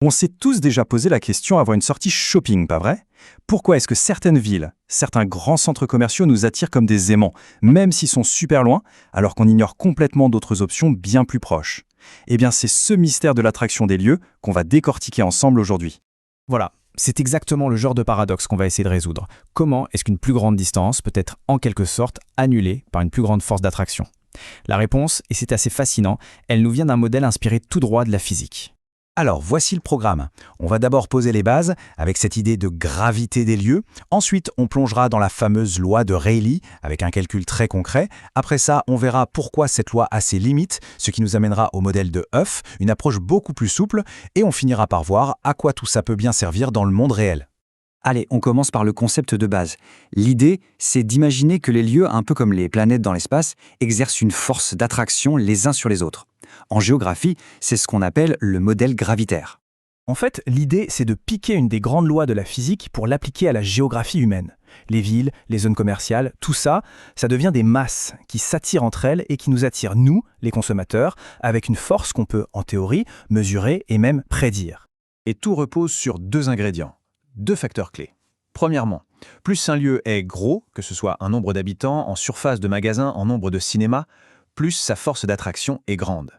On s'est tous déjà posé la question avant une sortie shopping, pas vrai? Pourquoi est-ce que certaines villes, certains grands centres commerciaux nous attirent comme des aimants, même s'ils sont super loin, alors qu'on ignore complètement d'autres options bien plus proches? Eh bien, c'est ce mystère de l'attraction des lieux qu'on va décortiquer ensemble aujourd'hui. Voilà, c'est exactement le genre de paradoxe qu'on va essayer de résoudre. Comment est-ce qu'une plus grande distance peut être en quelque sorte annulée par une plus grande force d'attraction? La réponse, et c'est assez fascinant, elle nous vient d'un modèle inspiré tout droit de la physique. Alors, voici le programme. On va d'abord poser les bases avec cette idée de gravité des lieux. Ensuite, on plongera dans la fameuse loi de Rayleigh avec un calcul très concret. Après ça, on verra pourquoi cette loi a ses limites, ce qui nous amènera au modèle de Huff, une approche beaucoup plus souple. Et on finira par voir à quoi tout ça peut bien servir dans le monde réel. Allez, on commence par le concept de base. L'idée, c'est d'imaginer que les lieux, un peu comme les planètes dans l'espace, exercent une force d'attraction les uns sur les autres. En géographie, c'est ce qu'on appelle le modèle gravitaire. En fait, l'idée, c'est de piquer une des grandes lois de la physique pour l'appliquer à la géographie humaine. Les villes, les zones commerciales, tout ça, ça devient des masses qui s'attirent entre elles et qui nous attirent, nous, les consommateurs, avec une force qu'on peut, en théorie, mesurer et même prédire. Et tout repose sur deux ingrédients, deux facteurs clés. Premièrement, plus un lieu est gros, que ce soit un nombre d'habitants, en surface de magasins, en nombre de cinémas, plus sa force d'attraction est grande.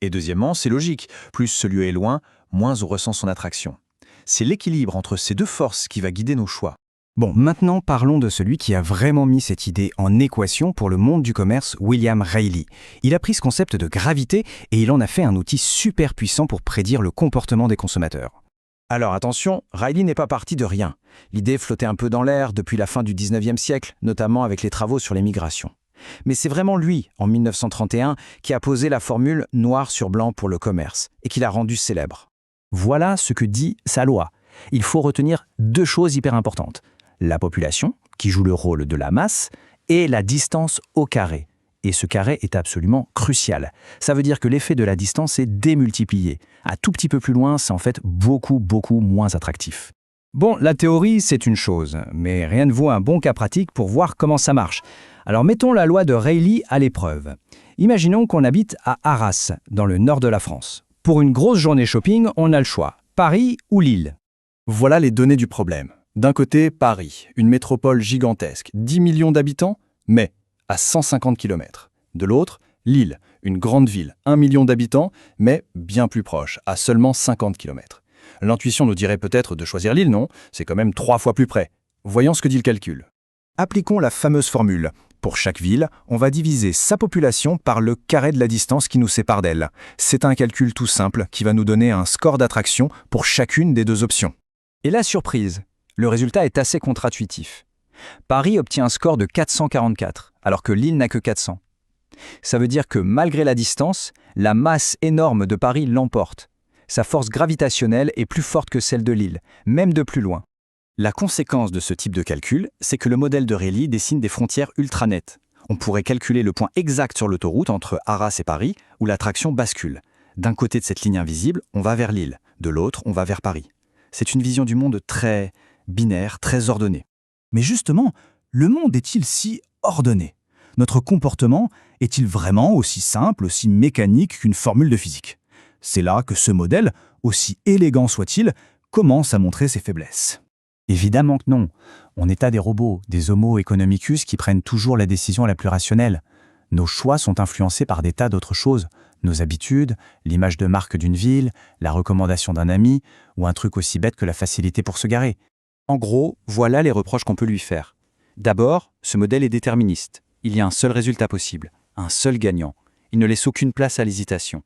Et deuxièmement, c'est logique, plus ce lieu est loin, moins on ressent son attraction. C'est l'équilibre entre ces deux forces qui va guider nos choix. Bon, maintenant parlons de celui qui a vraiment mis cette idée en équation pour le monde du commerce, William Rayleigh. Il a pris ce concept de gravité et il en a fait un outil super puissant pour prédire le comportement des consommateurs. Alors attention, Rayleigh n'est pas parti de rien. L'idée flottait un peu dans l'air depuis la fin du 19e siècle, notamment avec les travaux sur les migrations. Mais c'est vraiment lui, en 1931, qui a posé la formule noir sur blanc pour le commerce et qui l'a rendue célèbre. Voilà ce que dit sa loi. Il faut retenir deux choses hyper importantes. La population, qui joue le rôle de la masse, et la distance au carré. Et ce carré est absolument crucial. Ça veut dire que l'effet de la distance est démultiplié. Un tout petit peu plus loin, c'est en fait beaucoup moins attractif. Bon, la théorie, c'est une chose, mais rien ne vaut un bon cas pratique pour voir comment ça marche. Alors mettons la loi de Rayleigh à l'épreuve. Imaginons qu'on habite à Arras, dans le nord de la France. Pour une grosse journée shopping, on a le choix, Paris ou Lille. Voilà les données du problème. D'un côté, Paris, une métropole gigantesque, 10 millions d'habitants, mais à 150 km. De l'autre, Lille, une grande ville, 1 million d'habitants, mais bien plus proche, à seulement 50 km. L'intuition nous dirait peut-être de choisir Lille, non? C'est quand même 3 fois plus près. Voyons ce que dit le calcul. Appliquons la fameuse formule. Pour chaque ville, on va diviser sa population par le carré de la distance qui nous sépare d'elle. C'est un calcul tout simple qui va nous donner un score d'attraction pour chacune des deux options. Et la surprise, le résultat est assez contre-intuitif. Paris obtient un score de 444, alors que Lille n'a que 400. Ça veut dire que malgré la distance, la masse énorme de Paris l'emporte. Sa force gravitationnelle est plus forte que celle de Lille, même de plus loin. La conséquence de ce type de calcul, c'est que le modèle de Rayleigh dessine des frontières ultra nettes. On pourrait calculer le point exact sur l'autoroute entre Arras et Paris, où l'attraction bascule. D'un côté de cette ligne invisible, on va vers Lille, de l'autre, on va vers Paris. C'est une vision du monde très binaire, très ordonnée. Mais justement, le monde est-il si ordonné? Notre comportement est-il vraiment aussi simple, aussi mécanique qu'une formule de physique? C'est là que ce modèle, aussi élégant soit-il, commence à montrer ses faiblesses. Évidemment que non. On n'est pas des robots, des homo economicus qui prennent toujours la décision la plus rationnelle. Nos choix sont influencés par des tas d'autres choses. Nos habitudes, l'image de marque d'une ville, la recommandation d'un ami, ou un truc aussi bête que la facilité pour se garer. En gros, voilà les reproches qu'on peut lui faire. D'abord, ce modèle est déterministe. Il y a un seul résultat possible, un seul gagnant. Il ne laisse aucune place à l'hésitation.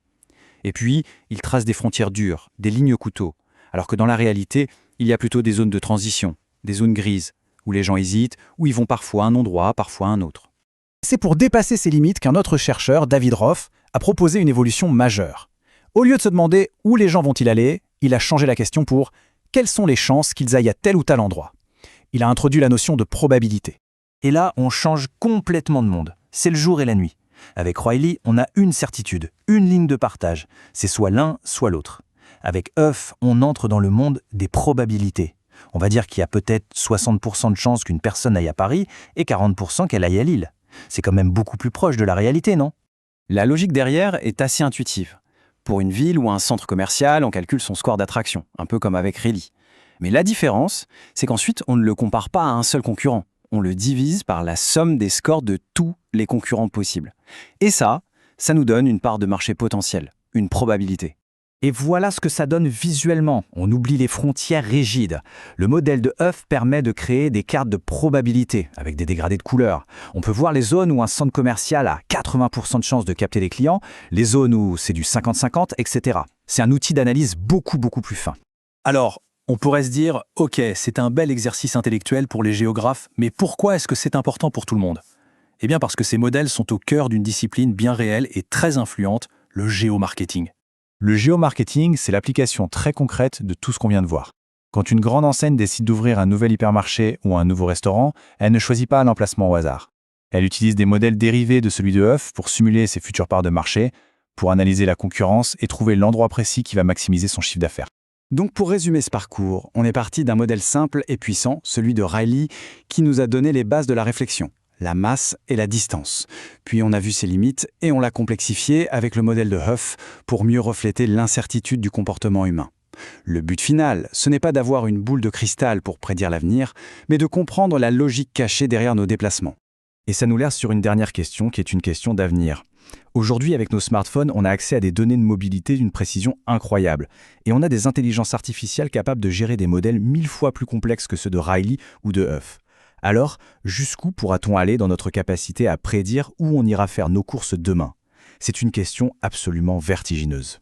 Et puis, il trace des frontières dures, des lignes couteaux, alors que dans la réalité, il y a plutôt des zones de transition, des zones grises, où les gens hésitent, où ils vont parfois à un endroit, parfois à un autre. C'est pour dépasser ces limites qu'un autre chercheur, David Roth, a proposé une évolution majeure. Au lieu de se demander où les gens vont-ils aller, il a changé la question pour quelles sont les chances qu'ils aillent à tel ou tel endroit. Il a introduit la notion de probabilité. Et là, on change complètement de monde. C'est le jour et la nuit. Avec Rayleigh, on a une certitude, une ligne de partage. C'est soit l'un, soit l'autre. Avec Huff, on entre dans le monde des probabilités. On va dire qu'il y a peut-être 60% de chances qu'une personne aille à Paris et 40% qu'elle aille à Lille. C'est quand même beaucoup plus proche de la réalité, non? La logique derrière est assez intuitive. Pour une ville ou un centre commercial, on calcule son score d'attraction, un peu comme avec Rayleigh. Mais la différence, c'est qu'ensuite, on ne le compare pas à un seul concurrent. On le divise par la somme des scores de tous les concurrents possibles. Et ça nous donne une part de marché potentiel, une probabilité. Et voilà ce que ça donne visuellement. On oublie les frontières rigides. Le modèle de Huff permet de créer des cartes de probabilité avec des dégradés de couleurs. On peut voir les zones où un centre commercial a 80% de chances de capter des clients, les zones où c'est du 50-50, etc. C'est un outil d'analyse beaucoup plus fin. Alors, on pourrait se dire, ok, c'est un bel exercice intellectuel pour les géographes, mais pourquoi est-ce que c'est important pour tout le monde? Eh bien parce que ces modèles sont au cœur d'une discipline bien réelle et très influente, le géomarketing. Le géomarketing, c'est l'application très concrète de tout ce qu'on vient de voir. Quand une grande enseigne décide d'ouvrir un nouvel hypermarché ou un nouveau restaurant, elle ne choisit pas l'emplacement au hasard. Elle utilise des modèles dérivés de celui de Huff pour simuler ses futures parts de marché, pour analyser la concurrence et trouver l'endroit précis qui va maximiser son chiffre d'affaires. Donc pour résumer ce parcours, on est parti d'un modèle simple et puissant, celui de Rayleigh, qui nous a donné les bases de la réflexion, la masse et la distance. Puis on a vu ses limites et on l'a complexifié avec le modèle de Huff pour mieux refléter l'incertitude du comportement humain. Le but final, ce n'est pas d'avoir une boule de cristal pour prédire l'avenir, mais de comprendre la logique cachée derrière nos déplacements. Et ça nous laisse sur une dernière question qui est une question d'avenir. Aujourd'hui, avec nos smartphones, on a accès à des données de mobilité d'une précision incroyable. Et on a des intelligences artificielles capables de gérer des modèles 1000 fois plus complexes que ceux de Rayleigh ou de Huff. Alors, jusqu'où pourra-t-on aller dans notre capacité à prédire où on ira faire nos courses demain? C'est une question absolument vertigineuse.